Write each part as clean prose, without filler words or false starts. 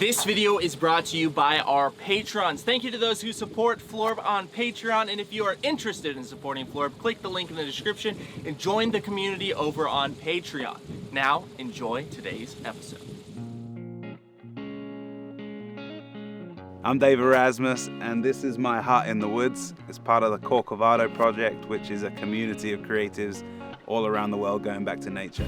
This video is brought to you by our patrons. Thank you to those who support Florb on Patreon, and if you are interested in supporting Florb, click the link in the description and join the community over on Patreon. Now, enjoy today's episode. I'm Dave Erasmus, and this is my hut in the woods. It's part of the Corcovado project, which is a community of creatives all around the world going back to nature.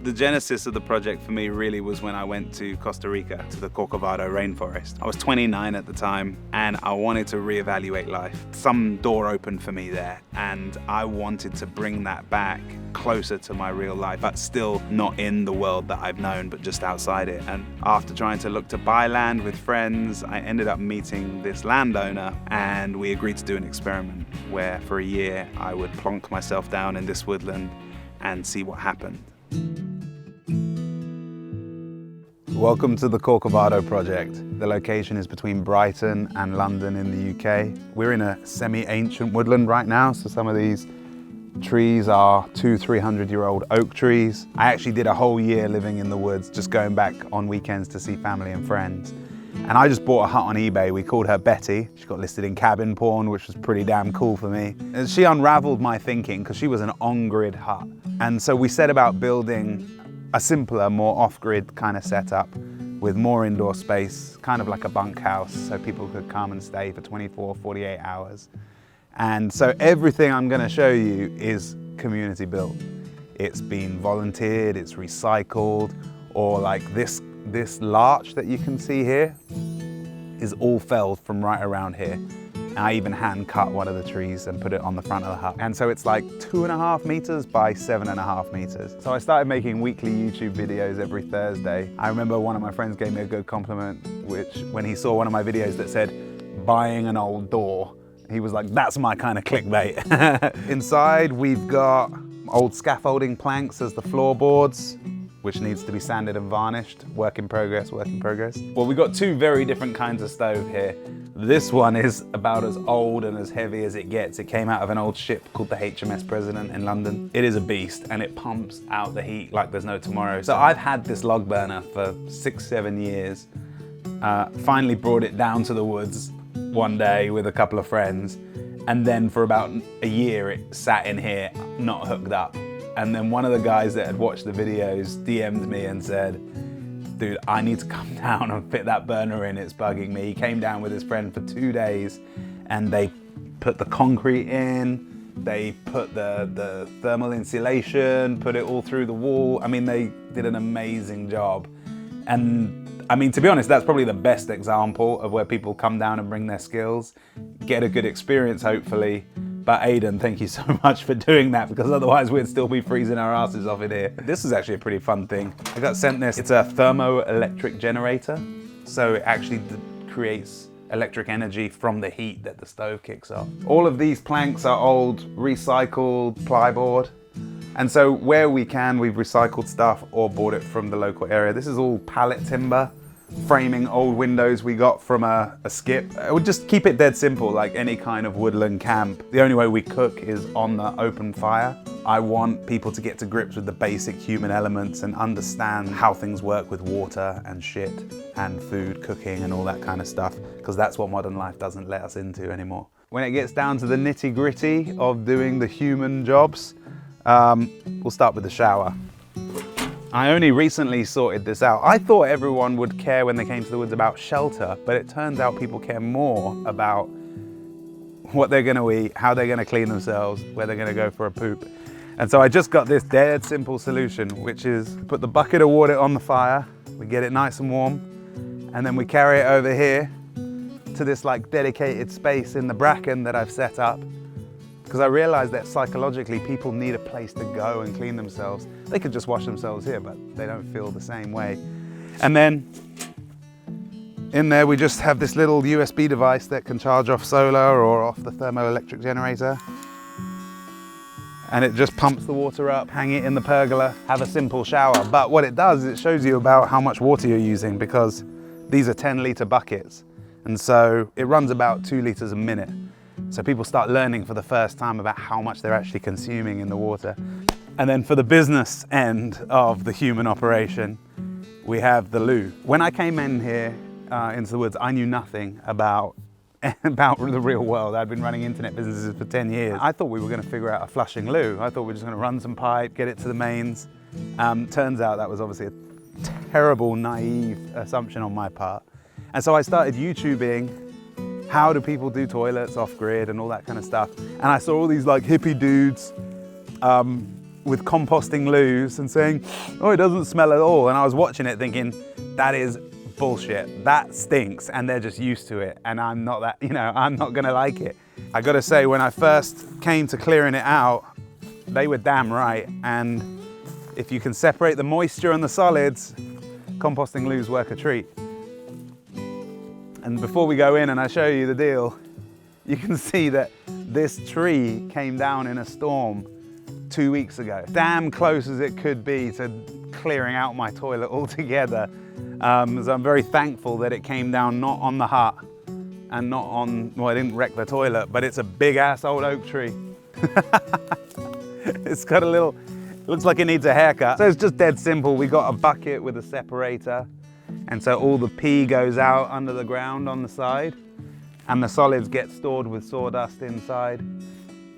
The genesis of the project for me really was when I went to Costa Rica, to the Corcovado rainforest. I was 29 at the time, and I wanted to reevaluate life. Some door opened for me there, and I wanted to bring that back closer to my real life, but still not in the world that I've known, but just outside it. And after trying to look to buy land with friends, I ended up meeting this landowner, and we agreed to do an experiment where for a year I would plonk myself down in this woodland and see what happened. Welcome to the Corcovado project. The location is between Brighton and London in the UK. We're in a semi-ancient woodland right now, so some of these trees are 200-300-year-old oak trees. I actually did a whole year living in the woods, just going back on weekends to see family and friends. And I just bought a hut on eBay. We called her Betty. She got listed in cabin porn, which was pretty damn cool for me. And she unraveled my thinking because she was an on-grid hut. And so we set about building a simpler, more off-grid kind of setup with more indoor space, kind of like a bunkhouse, so people could come and stay for 24, 48 hours. And so everything I'm going to show you is community built. It's been volunteered, it's recycled, or like this larch that you can see here is all felled from right around here. And I even hand cut one of the trees and put it on the front of the hut. And so it's like 2.5 meters by 7.5 meters. So I started making weekly YouTube videos every Thursday. I remember one of my friends gave me a good compliment, which when he saw one of my videos that said, buying an old door, he was like, that's my kind of clickbait. Inside we've got old scaffolding planks as the floorboards, which needs to be sanded and varnished. Work in progress, work in progress. Well, we've got two very different kinds of stove here. This one is about as old and as heavy as it gets. It came out of an old ship called the HMS President in London. It is a beast and it pumps out the heat like there's no tomorrow. So I've had this log burner for 6-7 years. Finally brought it down to the woods one day with a couple of friends. And then for about a year, it sat in here, not hooked up. And then one of the guys that had watched the videos DM'd me and said, dude, I need to come down and fit that burner in, it's bugging me. He came down with his friend for 2 days and they put the concrete in, they put the thermal insulation, put it all through the wall. I mean, they did an amazing job. And I mean, to be honest, that's probably the best example of where people come down and bring their skills, get a good experience, hopefully. But Aidan, thank you so much for doing that, because otherwise we'd still be freezing our asses off in here. This is actually a pretty fun thing. I got sent this. It's a thermoelectric generator. So it actually creates electric energy from the heat that the stove kicks off. All of these planks are old recycled plyboard. And so where we can, we've recycled stuff or bought it from the local area. This is all pallet timber, framing old windows we got from a skip. I would just keep it dead simple, like any kind of woodland camp. The only way we cook is on the open fire. I want people to get to grips with the basic human elements and understand how things work with water and shit and food, cooking and all that kind of stuff, because that's what modern life doesn't let us into anymore. When it gets down to the nitty-gritty of doing the human jobs, we'll start with the shower. I only recently sorted this out. I thought everyone would care when they came to the woods about shelter, but it turns out people care more about what they're gonna eat, how they're gonna clean themselves, where they're gonna go for a poop. And so I just got this dead simple solution, which is put the bucket of water on the fire, we get it nice and warm, and then we carry it over here to this like dedicated space in the bracken that I've set up. Because I realized that psychologically people need a place to go and clean themselves. They could just wash themselves here, but they don't feel the same way. And then in there we just have this little USB device that can charge off solar or off the thermoelectric generator. And it just pumps the water up, hang it in the pergola, have a simple shower. But what it does is it shows you about how much water you're using, because these are 10-litre buckets. And so it runs about 2 litres a minute. So people start learning for the first time about how much they're actually consuming in the water. And then for the business end of the human operation, we have the loo. When I came in here into the woods, I knew nothing about the real world. I'd been running internet businesses for 10 years. I thought we were going to figure out a flushing loo. I thought we were just going to run some pipe, get it to the mains. Turns out that was obviously a terrible, naive assumption on my part. And so I started YouTubing how do people do toilets off grid and all that kind of stuff. And I saw all these like hippie dudes with composting loos and saying, oh, it doesn't smell at all. And I was watching it thinking, that is bullshit. That stinks. And they're just used to it. And I'm not that, I'm not gonna like it. I gotta say, when I first came to clearing it out, they were damn right. And if you can separate the moisture and the solids, composting loos work a treat. And before we go in and I show you the deal, you can see that this tree came down in a storm 2 weeks ago. Damn close as it could be to clearing out my toilet altogether. So I'm very thankful that it came down not on the hut and not on, well, I didn't wreck the toilet, but it's a big ass old oak tree. It's got a little, looks like it needs a haircut. So it's just dead simple. We got a bucket with a separator. And so all the pee goes out under the ground on the side and the solids get stored with sawdust inside.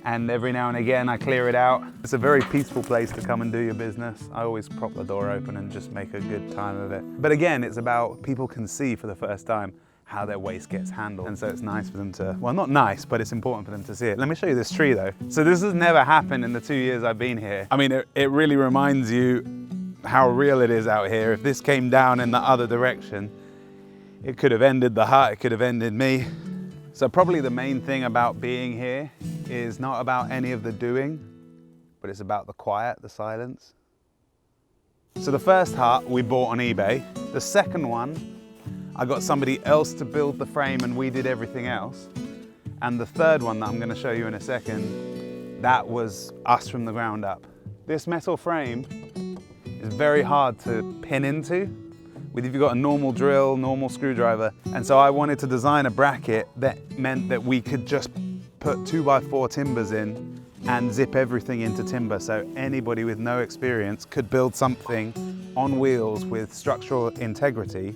And every now and again I clear it out. It's a very peaceful place to come and do your business. I always prop the door open and just make a good time of it. But again, it's about people can see for the first time how their waste gets handled. And so it's nice for them to, well, not nice, but it's important for them to see it. Let me show you this tree though. So this has never happened in the 2 years I've been here. I mean, it really reminds you how real it is out here. If this came down in the other direction, it could have ended the hut, it could have ended me. So probably the main thing about being here is not about any of the doing, but it's about the quiet, the silence. So the first hut we bought on eBay. The second one, I got somebody else to build the frame and we did everything else. And the third one that I'm going to show you in a second, that was us from the ground up. This metal frame is very hard to pin into if you've got a normal drill, normal screwdriver. And so I wanted to design a bracket that meant that we could just put 2x4 timbers in and zip everything into timber. So anybody with no experience could build something on wheels with structural integrity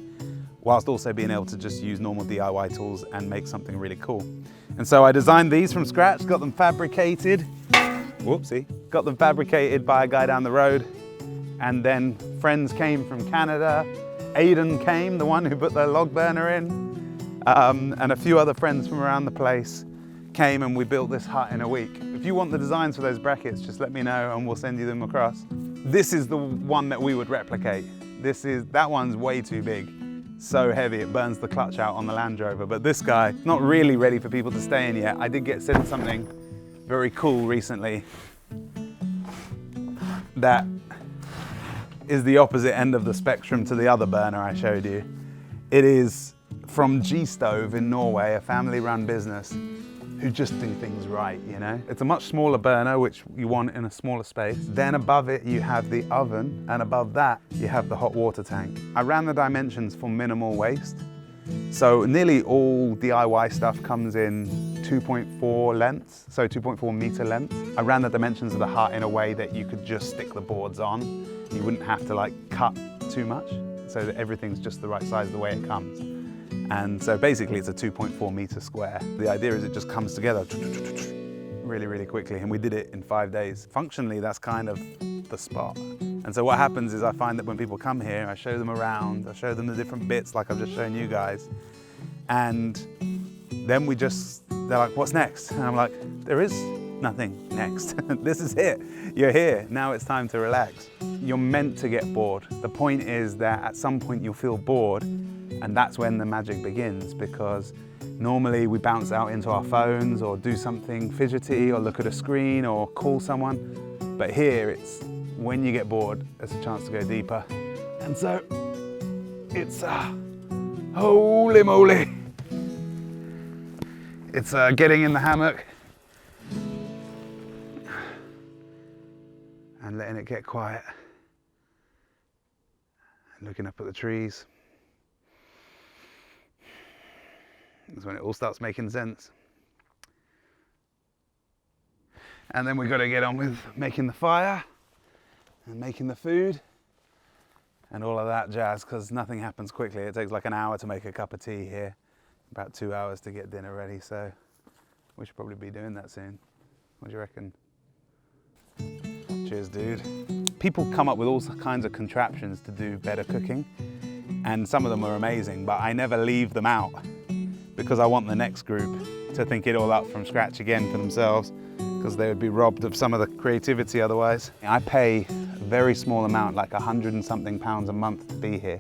whilst also being able to just use normal DIY tools and make something really cool. And so I designed these from scratch, got them fabricated. Whoopsie. Got them fabricated by a guy down the road. And then friends came from Canada. Aidan came, the one who put the log burner in. And a few other friends from around the place came and we built this hut in a week. If you want the designs for those brackets, just let me know and we'll send you them across. This is the one that we would replicate. That one's way too big. So heavy, it burns the clutch out on the Land Rover. But this guy, not really ready for people to stay in yet. I did get sent something very cool recently that is the opposite end of the spectrum to the other burner I showed you. It is from G-Stove in Norway, a family-run business who just do things right, It's a much smaller burner, which you want in a smaller space. Then above it, you have the oven, and above that, you have the hot water tank. I ran the dimensions for minimal waste. So nearly all DIY stuff comes in 2.4 lengths, so 2.4 meter length. I ran the dimensions of the hut in a way that you could just stick the boards on. You wouldn't have to cut too much, so that everything's just the right size the way it comes. And so basically it's a 2.4 meter square. The idea is it just comes together really, really quickly, and we did it in 5 days. Functionally, that's kind of the spot. And so what happens is I find that when people come here, I show them around, I show them the different bits like I've just shown you guys, and then they're like, what's next? And I'm like, there is nothing next. This is it. You're here. Now it's time to relax. You're meant to get bored. The point is that at some point you'll feel bored, and that's when the magic begins, because normally we bounce out into our phones or do something fidgety or look at a screen or call someone. But here it's when you get bored, there's a chance to go deeper. And so it's holy moly. It's getting in the hammock and letting it get quiet and looking up at the trees. That's when it all starts making sense. And then we've got to get on with making the fire and making the food and all of that jazz, because nothing happens quickly. It takes like an hour to make a cup of tea here, about 2 hours to get dinner ready, so we should probably be doing that soon. What do you reckon? Cheers, dude. People come up with all kinds of contraptions to do better cooking, and some of them are amazing, but I never leave them out because I want the next group to think it all up from scratch again for themselves, because they would be robbed of some of the creativity otherwise. I pay a very small amount, like £100 and something a month to be here.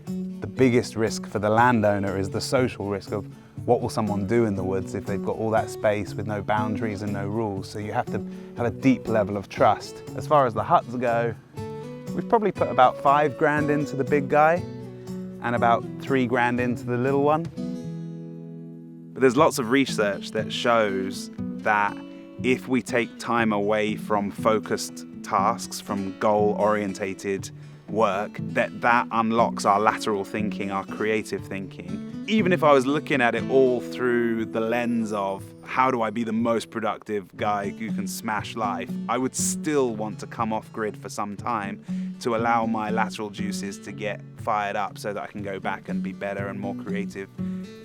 The biggest risk for the landowner is the social risk of what will someone do in the woods if they've got all that space with no boundaries and no rules. So you have to have a deep level of trust. As far as the huts go, we've probably put about 5 grand into the big guy and about 3 grand into the little one. But there's lots of research that shows that if we take time away from focused tasks, from goal-orientated work, that unlocks our lateral thinking, our creative thinking. Even if I was looking at it all through the lens of how do I be the most productive guy who can smash life, I would still want to come off grid for some time to allow my lateral juices to get fired up so that I can go back and be better and more creative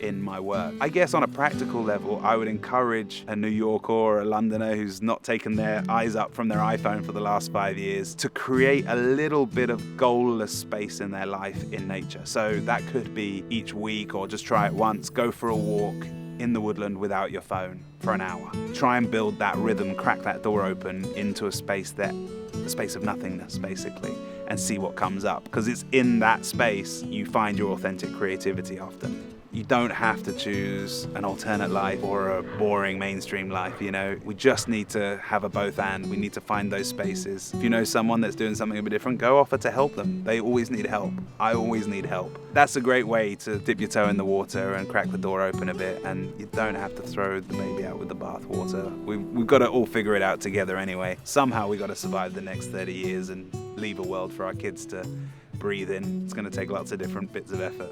in my work. I guess on a practical level, I would encourage a New Yorker or a Londoner who's not taken their eyes up from their iPhone for the last 5 years to create a little bit of goalless space in their life in nature. So that could be each week, or just try it once, go for a walk in the woodland without your phone for an hour. Try and build that rhythm, crack that door open into a space of nothingness, basically, and see what comes up. Because it's in that space you find your authentic creativity often. You don't have to choose an alternate life or a boring mainstream life, you know. We just need to have a both and. We need to find those spaces. If you know someone that's doing something a bit different, go offer to help them. They always need help. I always need help. That's a great way to dip your toe in the water and crack the door open a bit, and you don't have to throw the baby out with the bathwater. We've got to all figure it out together anyway. Somehow we've got to survive the next 30 years and leave a world for our kids to breathe in. It's going to take lots of different bits of effort.